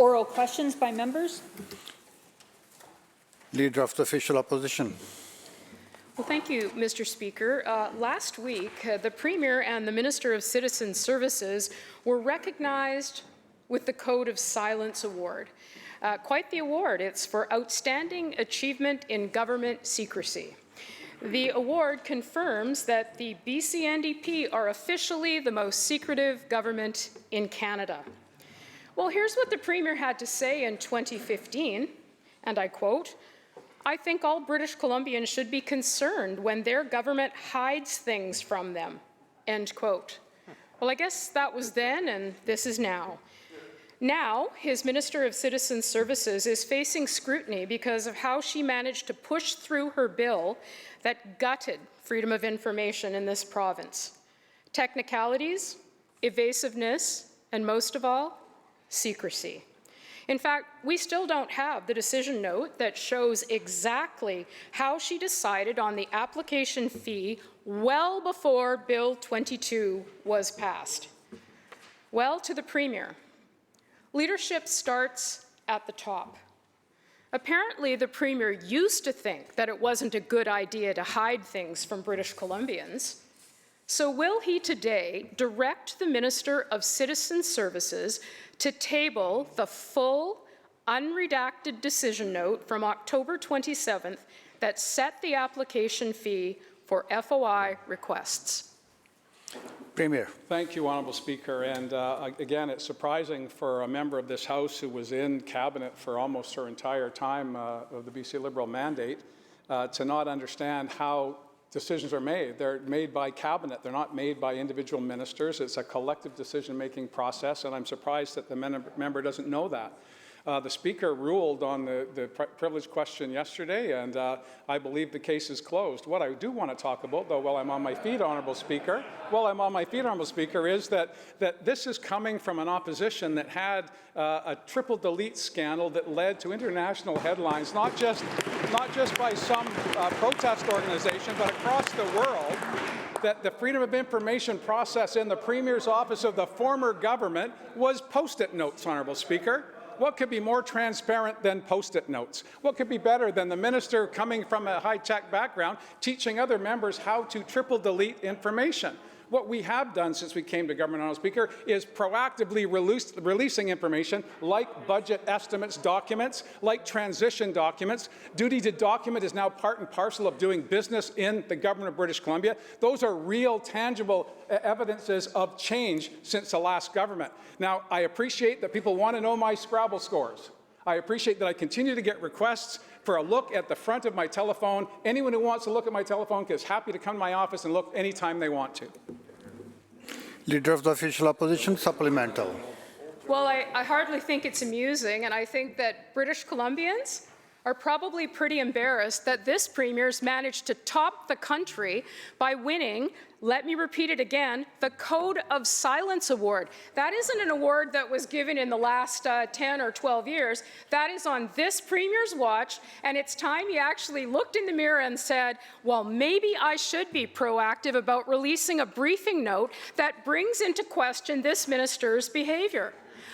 Oral questions by members. Leader of the Official Opposition. Well, thank you, Mr. Speaker. Last week, the Premier and the Minister of Citizen Services were recognized with the Code of Silence Award. Quite the award. It's for outstanding achievement in government secrecy. The award confirms that the BC NDP are officially the most secretive government in Canada. Well, here's what the Premier had to say in 2015, and I quote, "I think all British Columbians should be concerned when their government hides things from them," end quote. Well, I guess that was then and this is now. Now, his Minister of Citizen Services is facing scrutiny because of how she managed to push through her bill that gutted freedom of information in this province. Technicalities, evasiveness, and most of all, secrecy. In fact, we still don't have the decision note that shows exactly how she decided on the application fee well before Bill 22 was passed. Well, to the Premier, leadership starts at the top. Apparently, the Premier used to think that it wasn't a good idea to hide things from British Columbians. So will he today direct the Minister of Citizen Services to table the full, unredacted decision note from October 27th that set the application fee for FOI requests? Premier. Thank you, Honourable Speaker. And again, it's surprising for a member of this House who was in Cabinet for almost her entire time of the BC Liberal mandate to not understand how decisions are made. They're made by Cabinet. They're not made by individual ministers. It's a collective decision-making process, and I'm surprised that the member doesn't know that. The Speaker ruled on the privilege question yesterday, and I believe the case is closed. What I do want to talk about, though, while I'm on my feet, Honourable Speaker, is that this is coming from an opposition that had a triple delete scandal that led to international headlines, not just by some protest organization, but across the world, that the freedom of information process in the Premier's office of the former government was Post-it notes, Honourable Speaker. What could be more transparent than Post-it notes? What could be better than the minister coming from a high-tech background teaching other members how to triple delete information? What we have done since we came to government, Honourable Speaker, is proactively releasing information like budget estimates documents, like transition documents. Duty to document is now part and parcel of doing business in the government of British Columbia. Those are real, tangible evidences of change since the last government. Now, I appreciate that people want to know my Scrabble scores. I appreciate that I continue to get requests for a look at the front of my telephone. Anyone who wants to look at my telephone is happy to come to my office and look anytime they want to. Leader of the Official Opposition, supplemental. Well, I hardly think it's amusing, and I think that British Columbians are probably pretty embarrassed that this Premier's managed to top the country by winning, let me repeat it again, the Code of Silence Award. That isn't an award that was given in the last 10 or 12 years. That is on this Premier's watch, and it's time he actually looked in the mirror and said, well, maybe I should be proactive about releasing a briefing note that brings into question this minister's behaviour.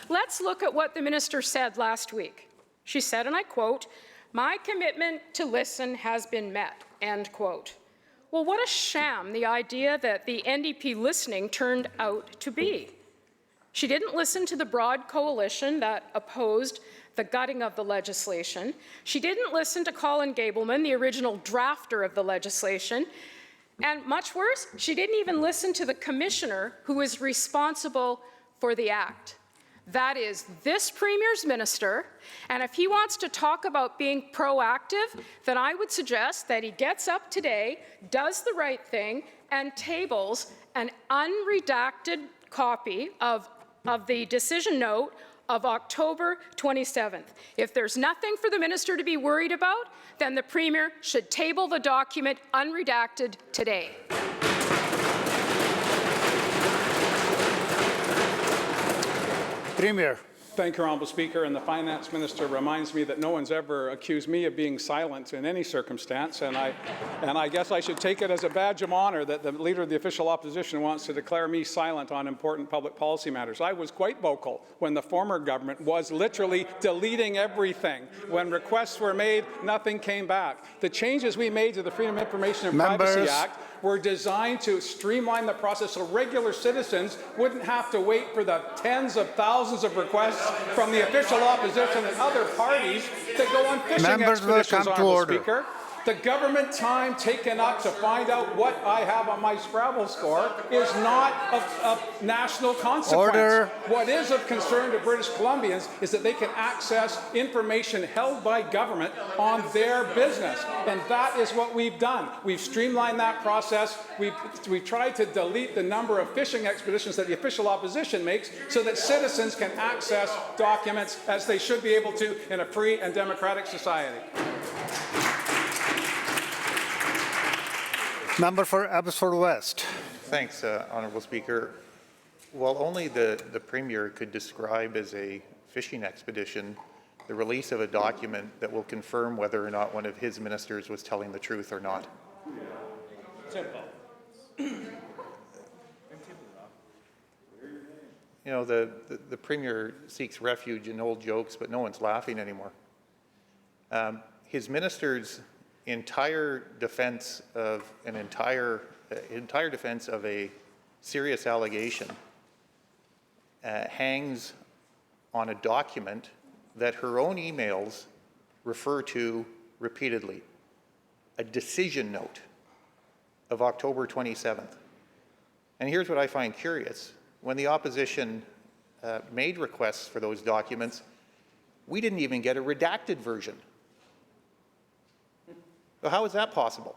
Let's look at what the minister said last week. She said, and I quote, "My commitment to listen has been met," end quote. Well, what a sham the idea that the NDP listening turned out to be. She didn't listen to the broad coalition that opposed the gutting of the legislation. She didn't listen to Colin Gableman, the original drafter of the legislation. And much worse, she didn't even listen to the commissioner who is responsible for the act. That is this Premier's minister, and if he wants to talk about being proactive, then I would suggest that he gets up today, does the right thing, and tables an unredacted copy of the decision note of October 27th. If there's nothing for the minister to be worried about, then the Premier should table the document unredacted today. Premier. Thank you, Honourable Speaker. And the Finance Minister reminds me that no one's ever accused me of being silent in any circumstance. And I guess I should take it as a badge of honour that the Leader of the Official Opposition wants to declare me silent on important public policy matters. I was quite vocal when the former government was literally deleting everything. When requests were made, nothing came back. The changes we made to the Freedom of Information and Privacy Act were designed to streamline the process so regular citizens wouldn't have to wait for the tens of thousands of requests from the official opposition and other parties to go on fishing expeditions, Honourable Speaker. The government time taken up to find out what I have on my Scrabble score is not of national consequence. Order. What is of concern to British Columbians is that they can access information held by government on their business. And that is what we've done. We've streamlined that process. We've tried to delete the number of fishing expeditions that the official opposition makes so that citizens can access documents as they should be able to in a free and democratic society. Member for Abbotsford West. Thanks, Honourable Speaker. While only the Premier could describe as a fishing expedition the release of a document that will confirm whether or not one of his ministers was telling the truth or not. Simple. You know, the Premier seeks refuge in old jokes, but no one's laughing anymore. His minister's entire defense of a serious allegation hangs on a document that her own emails refer to repeatedly, a decision note of October 27th. And here's what I find curious. When the opposition made requests for those documents, we didn't even get a redacted version. So how is that possible?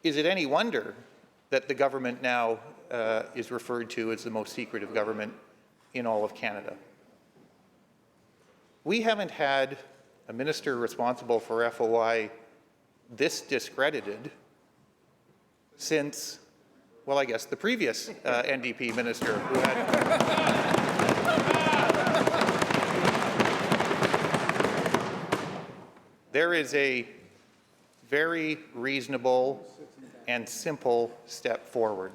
Is it any wonder that the government now is referred to as the most secretive government in all of Canada? We haven't had a minister responsible for FOI this discredited since, well, I guess the previous NDP minister who had... There is a very reasonable and simple step forward.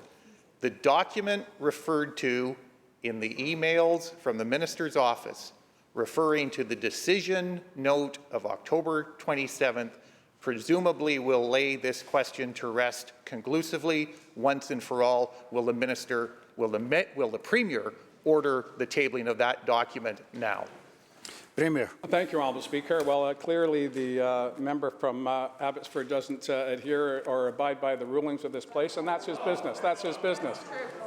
The document referred to in the emails from the minister's office referring to the decision note of October 27th presumably will lay this question to rest conclusively once and for all. Will the Premier order the tabling of that document now? Premier. Thank you, Honourable Speaker. Well, clearly the member from Abbotsford doesn't adhere or abide by the rulings of this place, and that's his business. That's his business.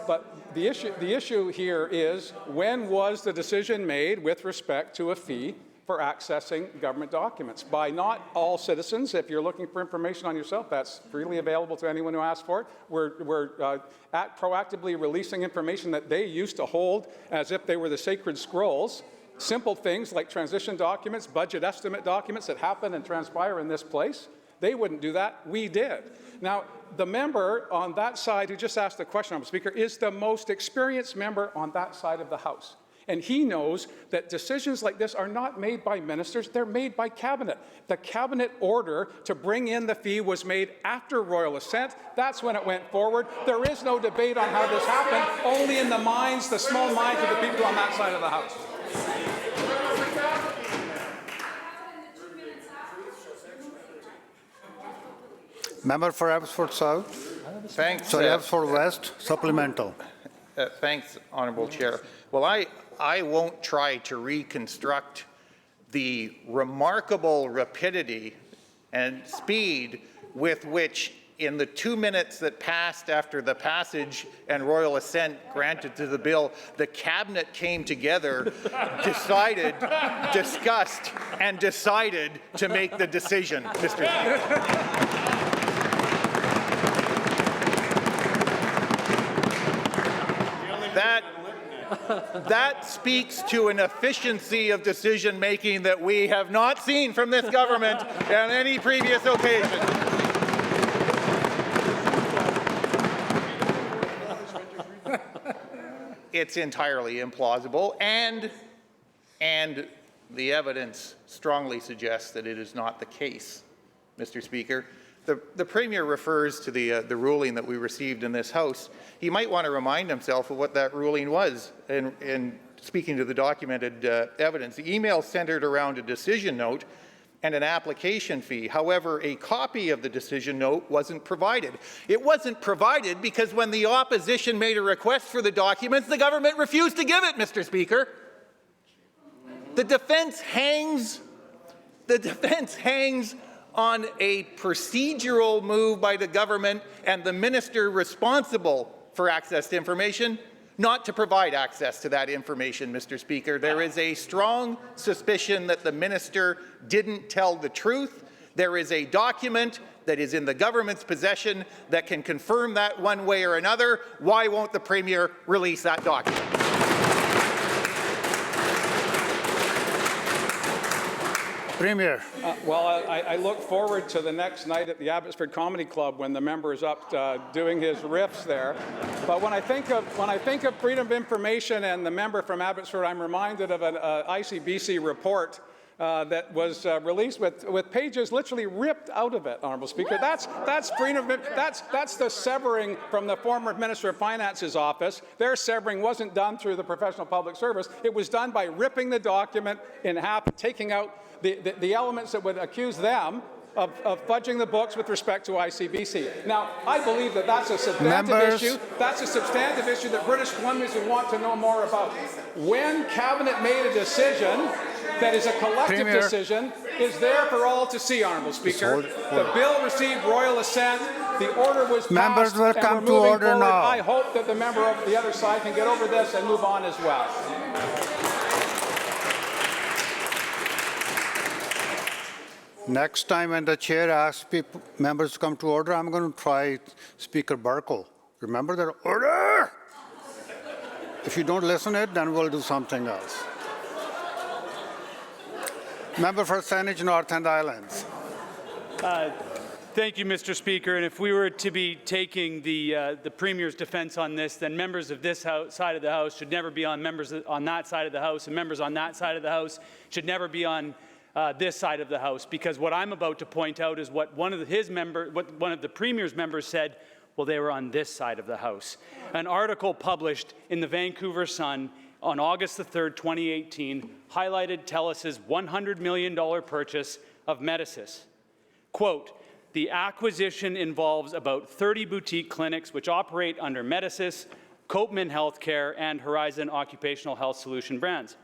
But the issue here is, when was the decision made with respect to a fee for accessing government documents? By not all citizens. If you're looking for information on yourself, that's freely available to anyone who asks for it. We're proactively releasing information that they used to hold as if they were the sacred scrolls. Simple things like transition documents, budget estimate documents that happen and transpire in this place. They wouldn't do that. We did. Now, the member on that side who just asked the question, Mr. Speaker, is the most experienced member on that side of the House. And he knows that decisions like this are not made by ministers, they're made by Cabinet. The Cabinet order to bring in the fee was made after royal assent. That's when it went forward. There is no debate on how this happened, only in the minds, the small minds of the people on that side of the House. Member for Abbotsford South. Thanks. Sorry, Abbotsford West, supplemental. Thanks, Honourable Chair. Well, I won't try to reconstruct the remarkable rapidity and speed with which, in the 2 minutes that passed after the passage and royal assent granted to the bill, the Cabinet came together, discussed, and decided to make the decision, Mr. Speaker. That speaks to an efficiency of decision-making that we have not seen from this government on any previous occasion. It's entirely implausible and And the evidence strongly suggests that it is not the case, Mr. Speaker. The Premier refers to the ruling that we received in this House. He might want to remind himself of what that ruling was in speaking to the documented evidence. The email centered around a decision note and an application fee. However, a copy of the decision note wasn't provided. It wasn't provided because when the opposition made a request for the documents, the government refused to give it, Mr. Speaker. The defense hangs on a procedural move by the government and the minister responsible for access to information not to provide access to that information, Mr. Speaker. There is a strong suspicion that the minister didn't tell the truth. There is a document that is in the government's possession that can confirm that one way or another. Why won't the Premier release that document? Premier. Well, I look forward to the next night at the Abbotsford Comedy Club when the member is up doing his riffs there. But when I think of freedom of information and the member from Abbotsford, I'm reminded of an ICBC report that was released with pages literally ripped out of it, Honourable Speaker. That's freedom. That's the severing from the former Minister of Finance's office. Their severing wasn't done through the professional public service. It was done by ripping the document in half and taking out the elements that would accuse them of fudging the books with respect to ICBC. Now, I believe that that's a substantive issue. That's a substantive issue that British Columbians would want to know more about. When Cabinet made a decision that is a collective decision, is there for all to see, Honourable Speaker. The bill received royal assent. The order was passed. Members will come and to we're moving order forward. now. I hope that the member of the other side can get over this and move on as well. Next time when the chair asks members to come to order, I'm going to try Speaker Burkle. Remember that order? If you don't listen to it, then we'll do something else. Member for Saanich North and Islands. Thank you, Mr. Speaker. And if we were to be taking the Premier's defense on this, then members of this side of the House should never be on members on that side of the House, and members on that side of the House should never be on this side of the House, because what I'm about to point out is what one of the Premier's members said. Well, they were on this side of the House. An article published in the Vancouver Sun on August the 3rd, 2018, highlighted TELUS's $100 million purchase of Medicis. Quote, the acquisition involves about 30 boutique clinics which operate under Medicis, Copeman Healthcare, and Horizon Occupational Health Solution brands.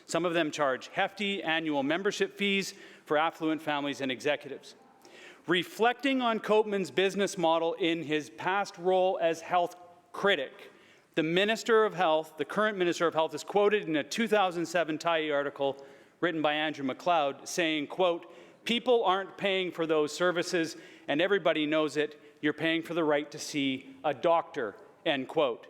Some of them charge hefty annual membership fees for affluent families and executives. Reflecting on Copeman's business model in his past role as health critic, the Minister of Health, the current Minister of Health, is quoted in a 2007 Tyee article written by Andrew MacLeod saying, quote, people aren't paying for those services and everybody knows it. You're paying for the right to see a doctor, end quote.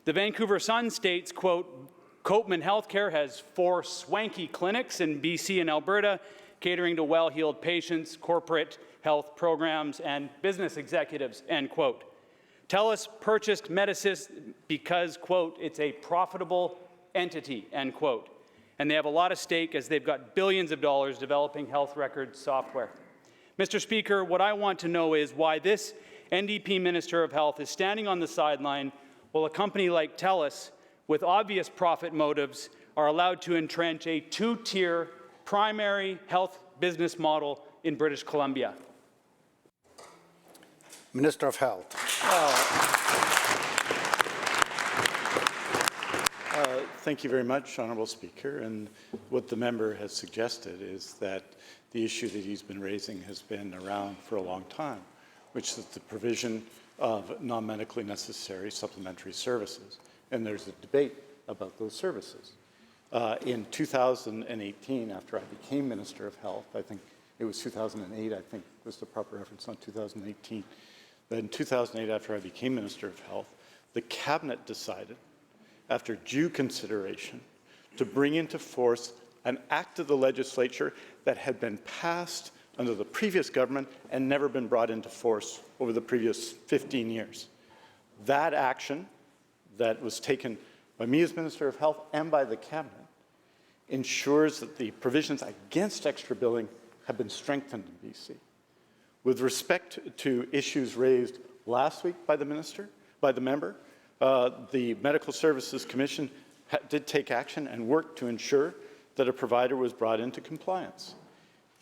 The Vancouver Sun states, quote, Copeman Healthcare has 4 swanky clinics in BC and Alberta, catering to well-heeled patients, corporate health programs, and business executives, end quote. TELUS purchased Medicis because, quote, it's a profitable entity, end quote. And they have a lot of stake as they've got billions of dollars developing health record software. Mr. Speaker, what I want to know is why this NDP Minister of Health is standing on the sideline while a company like TELUS, with obvious profit motives, are allowed to entrench a 2-tier primary health business model in British Columbia. Minister of Health. Thank you very much, Honourable Speaker. And what the member has suggested is that the issue that he's been raising has been around for a long time, which is the provision of non-medically necessary supplementary services. And there's a debate about those services. In 2018, after I became Minister of Health, I think it was 2008, I think was the proper reference, not 2018. But in 2008, after I became Minister of Health, the Cabinet decided, after due consideration, to bring into force an act of the legislature that had been passed under the previous government and never been brought into force over the previous 15 years. That action that was taken by me as Minister of Health and by the Cabinet ensures that the provisions against extra billing have been strengthened in BC. With respect to issues raised last week by the member, the Medical Services Commission did take action and worked to ensure that a provider was brought into compliance.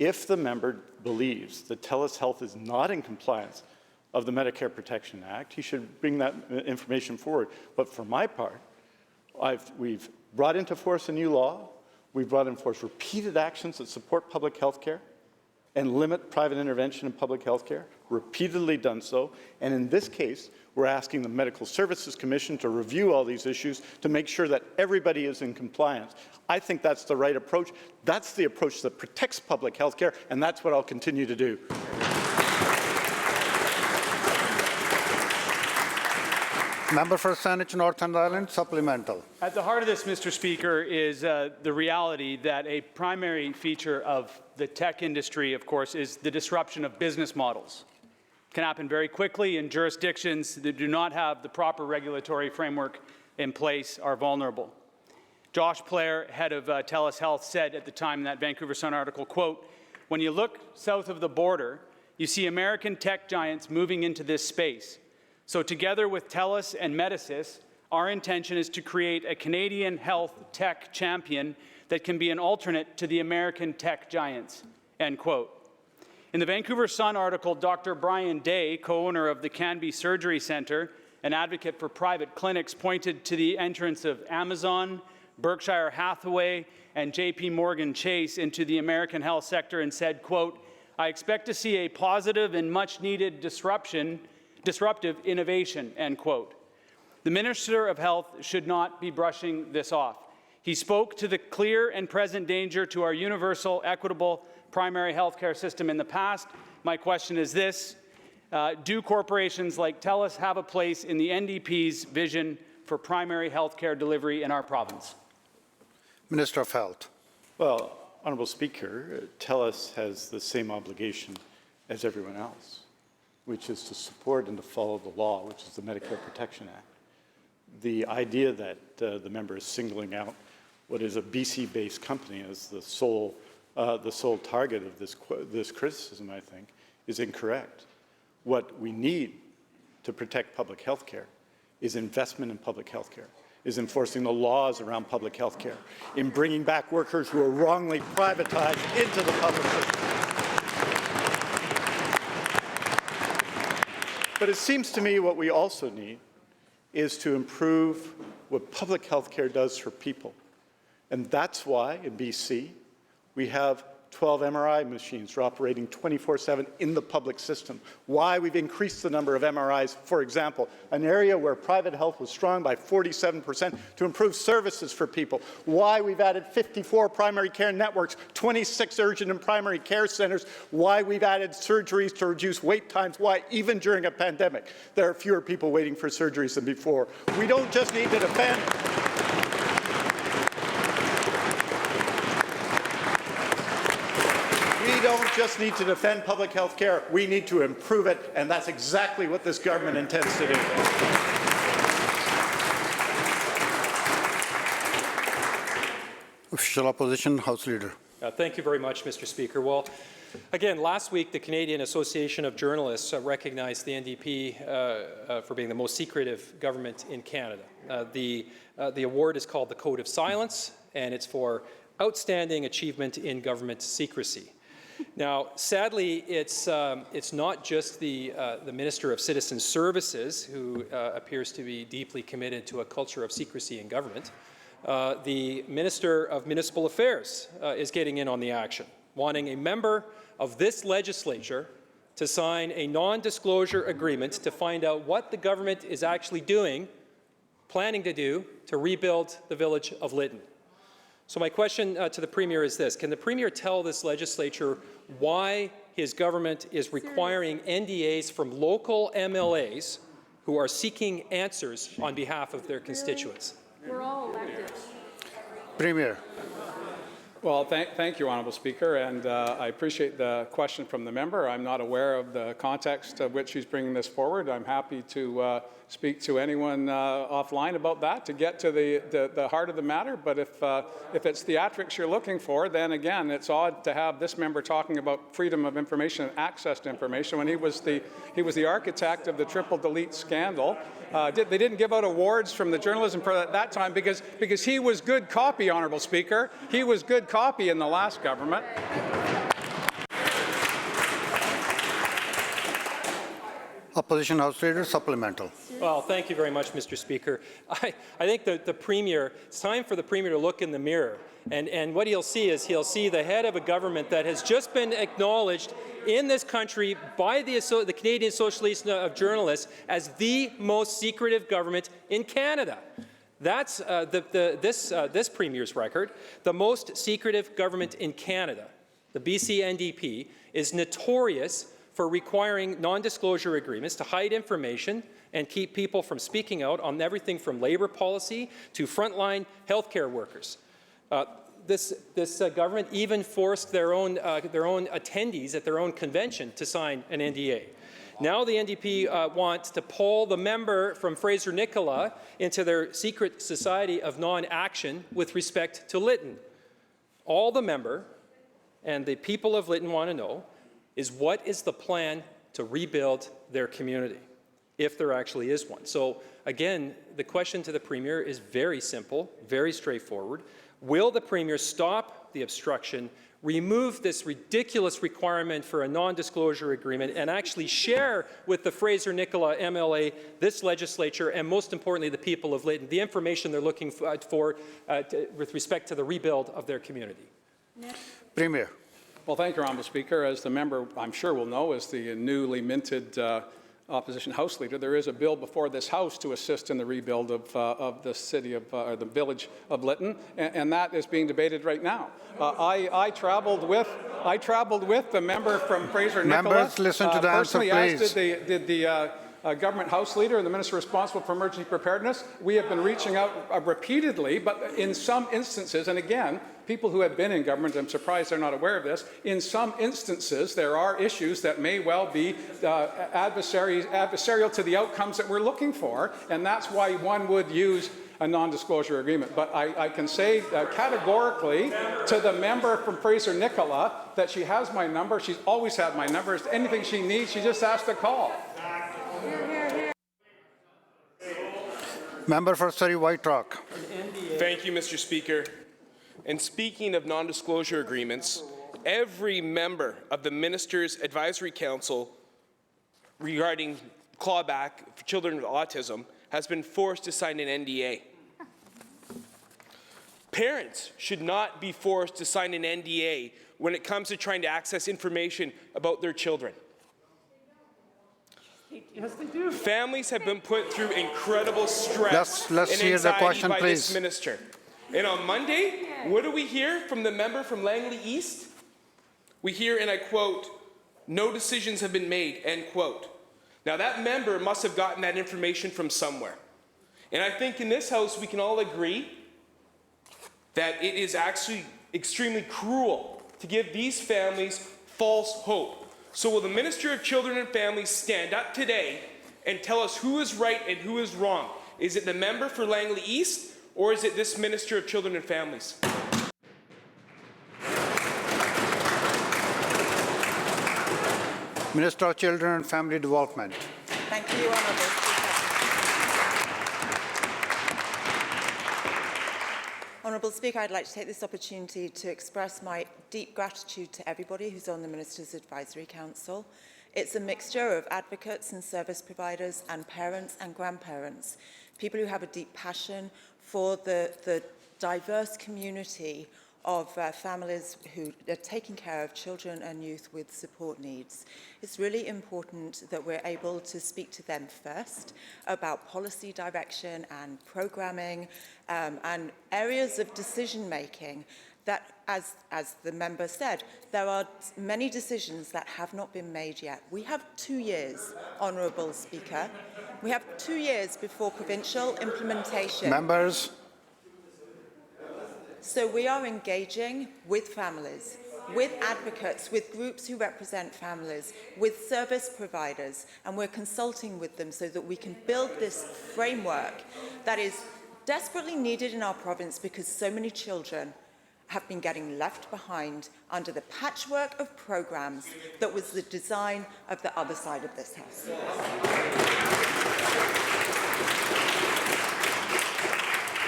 If the member believes that TELUS Health is not in compliance of the Medicare Protection Act, he should bring that information forward. But for my part, we've brought into force a new law. We've brought into force repeated actions that support public health care and limit private intervention in public health care, repeatedly done so. And in this case, we're asking the Medical Services Commission to review all these issues to make sure that everybody is in compliance. I think that's the right approach. That's the approach that protects public health care, and that's what I'll continue to do. Member for Saanich North Island, supplemental. At the heart of this, Mr. Speaker, is the reality that a primary feature of the tech industry, of course, is the disruption of business models. It can happen very quickly, and jurisdictions that do not have the proper regulatory framework in place are vulnerable. Josh Blair, head of TELUS Health, said at the time in that Vancouver Sun article, quote, "When you look south of the border, you see American tech giants moving into this space. So together with TELUS and Medisys, our intention is to create a Canadian health tech champion that can be an alternate to the American tech giants," end quote. In the Vancouver Sun article, Dr. Brian Day, co-owner of the Canby Surgery Centre, an advocate for private clinics, pointed to the entrance of Amazon, Berkshire Hathaway, and JP Morgan Chase into the American health sector and said, quote, "I expect to see a positive and much-needed disruptive innovation," end quote. The Minister of Health should not be brushing this off. He spoke to the clear and present danger to our universal, equitable primary health care system in the past. My question is this: do corporations like TELUS have a place in the NDP's vision for primary health care delivery in our province? Minister of Health. Well, Honourable Speaker, TELUS has the same obligation as everyone else, which is to support and to follow the law, which is the Medicare Protection Act. The idea that the member is singling out what is a BC-based company as the sole target of this criticism, I think, is incorrect. What we need to protect public health care is investment in public health care, is enforcing the laws around public health care, in bringing back workers who are wrongly privatized into the public system. But it seems to me what we also need is to improve what public health care does for people. And that's why in BC we have 12 MRI machines are operating 24/7 in the public system. Why we've increased the number of MRIs, for example, an area where private health was strong by 47% to improve services for people. Why we've added 54 primary care networks, 26 urgent and primary care centers. Why we've added surgeries to reduce wait times. Why even during a pandemic there are fewer people waiting for surgeries than before. We don't just need to defend public health care, we need to improve it, and that's exactly what this government intends to do. Official Opposition, House Leader. Thank you very much, Mr. Speaker. Well, again, last week, the Canadian Association of Journalists recognized the NDP for being the most secretive government in Canada. The award is called the Code of Silence, and it's for outstanding achievement in government secrecy. Now, sadly, it's not just the Minister of Citizen Services who appears to be deeply committed to a culture of secrecy in government. The Minister of Municipal Affairs is getting in on the action, wanting a member of this legislature to sign a non-disclosure agreement to find out what the government is actually planning to do to rebuild the village of Lytton. So my question to the Premier is this: can the Premier tell this legislature why his government is requiring NDAs from local MLAs who are seeking answers on behalf of their constituents? We're all elected. Premier. Well, thank you, Honourable Speaker, and I appreciate the question from the member. I'm not aware of the context of which she's bringing this forward. I'm happy to speak to anyone offline about that to get to the heart of the matter. But if it's theatrics you're looking for, then again, it's odd to have this member talking about freedom of information and access to information when he was the architect of the triple delete scandal. They didn't give out awards from the journalism for that time because he was good copy, Honourable Speaker. He was good copy in the last government. Opposition House Leader, supplemental. Well, thank you very much, Mr. Speaker. I think the Premier, it's time for the Premier to look in the mirror. And what he'll see is he'll see the head of a government that has just been acknowledged in this country by the Canadian Association of Journalists as the most secretive government in Canada. That's this Premier's record. The most secretive government in Canada, the BC NDP, is notorious for requiring non-disclosure agreements to hide information and keep people from speaking out on everything from labour policy to frontline healthcare workers. This government even forced their own attendees at their own convention to sign an NDA. Now the NDP wants to pull the member from Fraser-Nicola into their secret society of non-action with respect to Lytton. All the member and the people of Lytton want to know is what is the plan to rebuild their community, if there actually is one. So again, the question to the Premier is very simple, very straightforward. Will the Premier stop the obstruction, remove this ridiculous requirement for a non-disclosure agreement, and actually share with the Fraser-Nicola MLA, this legislature, and most importantly, the people of Lytton, the information they're looking for with respect to the rebuild of their community? Premier. Well, thank you, Honourable Speaker. As the member, I'm sure, will know, as the newly minted Opposition House Leader, there is a bill before this House to assist in the rebuild of the city of, or the village of Lytton, and that is being debated right now. I travelled with the member from Fraser-Nicola. Members, listen to the answer, personally, please. as did the government House Leader and the Minister responsible for emergency preparedness. We have been reaching out repeatedly, but in some instances, and again, people who have been in government, I'm surprised they're not aware of this, in some instances there are issues that may well be adversarial to the outcomes that we're looking for, and that's why one would use a non-disclosure agreement. But I can say categorically to the member from Fraser-Nicola that she has my number. She's always had my number. If anything she needs, she just has to call. Member for Surrey White Rock. Thank you, Mr. Speaker. And speaking of non-disclosure agreements, every member of the Minister's Advisory Council regarding clawback for children with autism has been forced to sign an NDA. Parents should not be forced to sign an NDA when it comes to trying to access information about their children. Yes, they do. Families have been put through incredible stress Let's and hear the anxiety question, by please. this minister. And on Monday, what do we hear from the member from Langley East? We hear, and I quote, "No decisions have been made," end quote. Now that member must have gotten that information from somewhere. And I think in this House we can all agree that it is actually extremely cruel to give these families false hope. So will the Minister of Children and Families stand up today and tell us who is right and who is wrong? Is it the member for Langley East, or is it this Minister of Children and Families? Minister of Children and Family Development. Thank you, Honourable Speaker. Honourable Speaker, I'd like to take this opportunity to express my deep gratitude to everybody who's on the Minister's Advisory Council. It's a mixture of advocates and service providers and parents and grandparents, people who have a deep passion for the diverse community of families who are taking care of children and youth with support needs. It's really important that we're able to speak to them first about policy direction and programming and areas of decision making that, as the member said, there are many decisions that have not been made yet. We have 2 years, Honourable Speaker. We have 2 years before provincial implementation. Members. So we are engaging with families, with advocates, with groups who represent families, with service providers, and we're consulting with them so that we can build this framework that is desperately needed in our province because so many children have been getting left behind under the patchwork of programs that was the design of the other side of this House.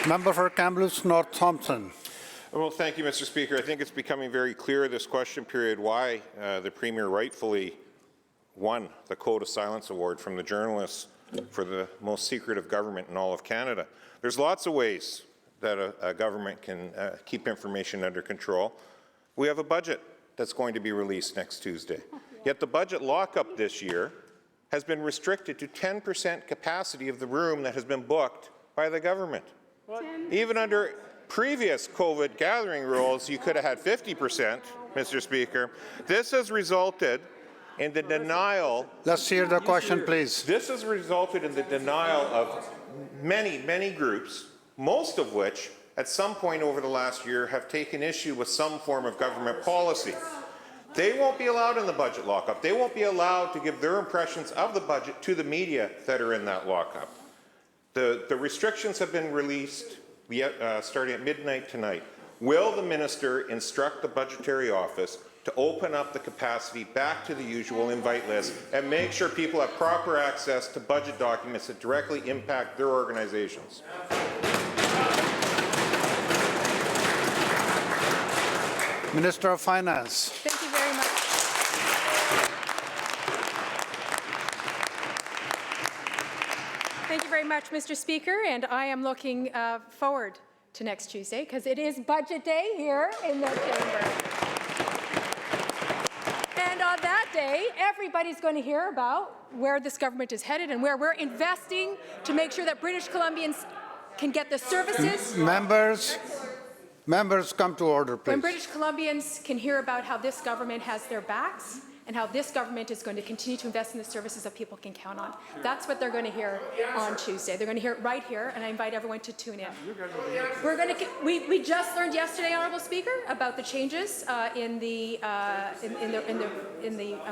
Member for Kamloops North Thompson. Well, thank you, Mr. Speaker. I think it's becoming very clear this question period why the Premier rightfully won the Code of Silence Award from the journalists for the most secretive government in all of Canada. There's lots of ways that a government can keep information under control. We have a budget that's going to be released next Tuesday. Yet the budget lockup this year has been restricted to 10% capacity of the room that has been booked by the government. Even under previous COVID gathering rules, you could have had 50%, Mr. Speaker. This has resulted in the denial. Let's hear the question, please. This has resulted in the denial of many groups, most of which at some point over the last year have taken issue with some form of government policy. They won't be allowed in the budget lockup. They won't be allowed to give their impressions of the budget to the media that are in that lockup. The restrictions have been released starting at midnight tonight. Will the minister instruct the budgetary office to open up the capacity back to the usual invite list and make sure people have proper access to budget documents that directly impact their organizations? Minister of Finance. Thank you very much. Thank you very much, Mr. Speaker, and I am looking forward to next Tuesday because it is budget day here in the chamber. And on that day, everybody's going to hear about where this government is headed and where we're investing to make sure that British Columbians can get the services. Members, come to order, please. When British Columbians can hear about how this government has their backs and how this government is going to continue to invest in the services that people can count on. That's what they're going to hear on Tuesday. They're going to hear it right here, and I invite everyone to tune in. We just learned yesterday, Honourable Speaker, about the changes in the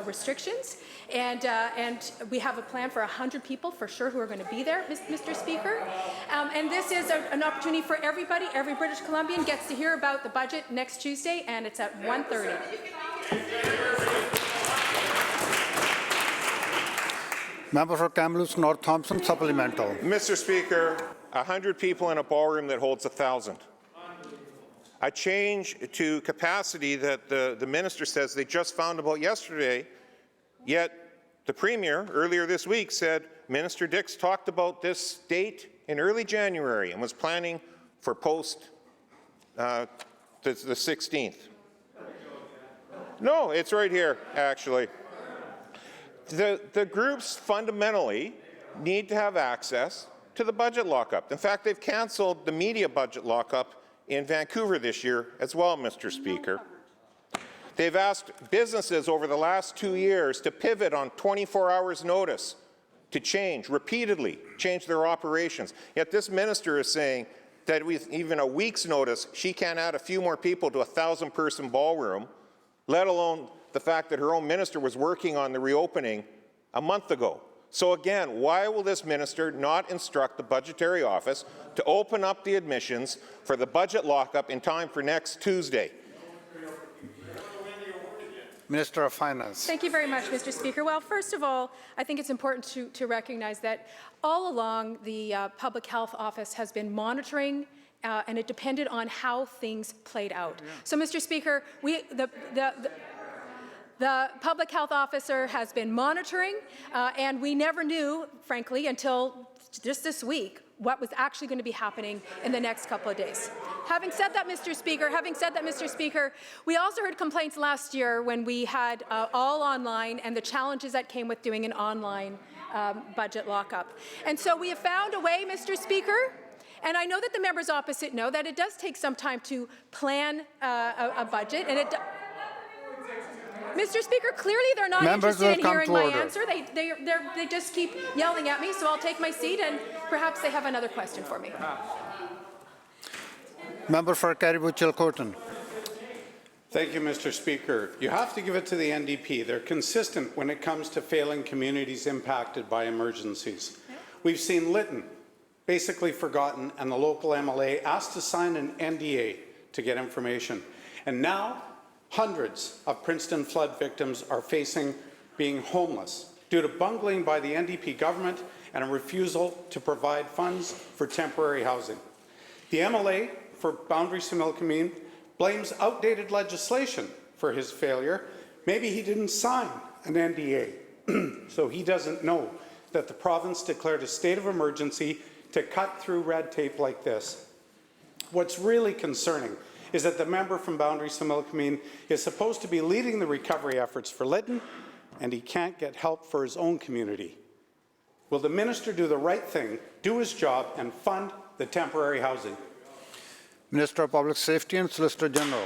restrictions, and we have a plan for 100 people for sure who are going to be there, Mr. Speaker. And this is an opportunity for everybody. Every British Columbian gets to hear about the budget next Tuesday, and it's at 1:30. Member for Kamloops North Thompson, supplemental. Mr. Speaker, 100 people in a ballroom that holds 1,000. A change to capacity that the minister says they just found about yesterday, yet the Premier earlier this week said Minister Dix talked about this date in early January and was planning for post the 16th. No, it's right here, actually. The groups fundamentally need to have access to the budget lockup. In fact, they've cancelled the media budget lockup in Vancouver this year as well, Mr. Speaker. They've asked businesses over the last 2 years to pivot on 24 hours notice, to repeatedly change their operations. Yet this minister is saying that with even a week's notice, she can't add a few more people to a 1,000-person ballroom, let alone the fact that her own minister was working on the reopening a month ago. So again, why will this minister not instruct the budgetary office to open up the admissions for the budget lockup in time for next Tuesday? Minister of Finance. Thank you very much, Mr. Speaker. Well, first of all, I think it's important to recognize that all along the Public Health Office has been monitoring and it depended on how things played out. So, Mr. Speaker, the public health officer has been monitoring, and we never knew, frankly, until just this week, what was actually going to be happening in the next couple of days. Having said that, Mr. Speaker, we also heard complaints last year when we had all online and the challenges that came with doing an online budget lockup. And so we have found a way, Mr. Speaker, and I know that the members opposite know that it does take some time to plan a budget, and Mr. Speaker, clearly they're not interested in hearing my answer. They just keep yelling at me, so I'll take my seat and perhaps they have another question for me. Member for Caribou-Chilcotin. Thank you, Mr. Speaker. You have to give it to the NDP. They're consistent when it comes to failing communities impacted by emergencies. We've seen Lytton basically forgotten, and the local MLA asked to sign an NDA to get information. And now, hundreds of Princeton flood victims are facing being homeless due to bungling by the NDP government and a refusal to provide funds for temporary housing. The MLA for Boundary Similkameen blames outdated legislation for his failure. Maybe he didn't sign an NDA, so he doesn't know that the province declared a state of emergency to cut through red tape like this. What's really concerning is that the member from Boundary Similkameen is supposed to be leading the recovery efforts for Lytton, and he can't get help for his own community. Will the minister do the right thing, do his job, and fund the temporary housing? Minister of Public Safety and Solicitor General.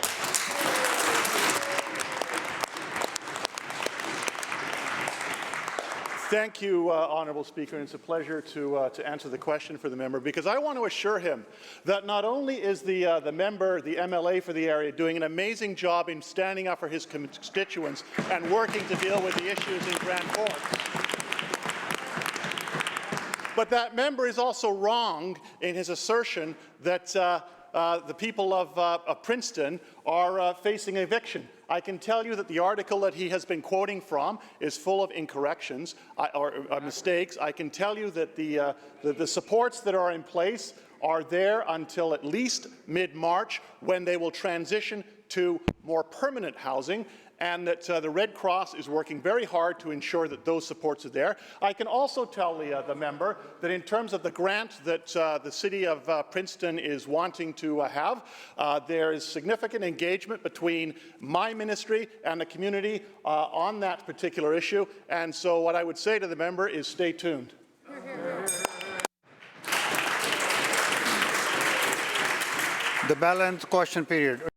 Thank you, Honourable Speaker, and it's a pleasure to answer the question for the member, because I want to assure him that not only is the member, the MLA for the area, doing an amazing job in standing up for his constituents and working to deal with the issues in Grand Forks, but that member is also wrong in his assertion that the people of Princeton are facing eviction. I can tell you that the article that he has been quoting from is full of incorrections or mistakes. I can tell you that the supports that are in place are there until at least mid-March, when they will transition to more permanent housing, and that the Red Cross is working very hard to ensure that those supports are there. I can also tell the member that in terms of the grant that the City of Princeton is wanting to have, there is significant engagement between my ministry and the community on that particular issue, and so what I would say to the member is stay tuned. The balanced question period.